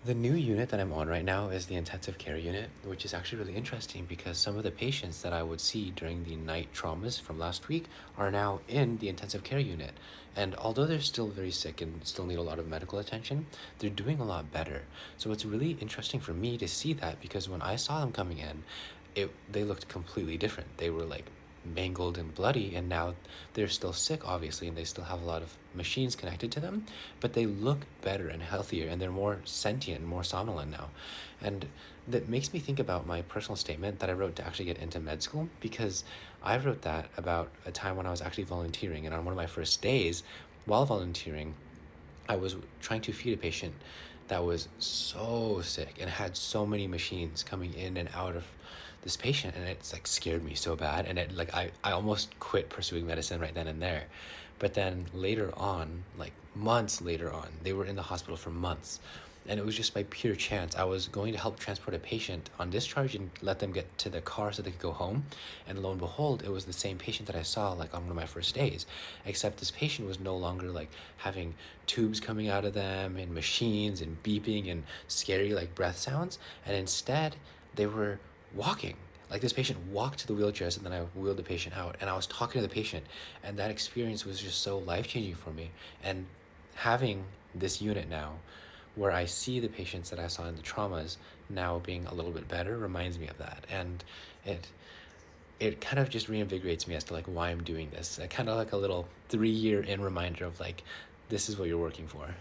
The new unit that I'm on right now is the intensive care unit, which is actually really interesting because some of the patients that I would see during the night traumas from last week are now in the intensive care unit. And although they're still very sick and still need a lot of medical attention, they're doing a lot better. So it's really interesting for me to see that because when I saw them coming in, they looked completely different. They were like mangled and bloody, and now they're still sick obviously, and they still have a lot of machines connected to them, but they look better and healthier, and they're more sentient, more somnolent now. And that makes me think about my personal statement that I wrote to actually get into med school, because I wrote that about a time when I was actually volunteering, and on one of my first days while volunteering I was trying to feed a patient that was so sick and had so many machines coming in and out of this patient, and it's like scared me so bad, and I almost quit pursuing medicine right then and there. But then later on, like months later on, they were in the hospital for months, and it was just by pure chance. I was going to help transport a patient on discharge and let them get to the car so they could go home, and lo and behold, it was the same patient that I saw like on one of my first days, except this patient was no longer like having tubes coming out of them and machines and beeping and scary like breath sounds, and instead they were walking. Like this patient walked to the wheelchairs, and then I wheeled the patient out, and I was talking to the patient, and that experience was just so life changing for me. And having this unit now where I see the patients that I saw in the traumas now being a little bit better reminds me of that. And it it kind of just reinvigorates me as to like why I'm doing this. Kind of like a little 3 year in reminder of like this is what you're working for.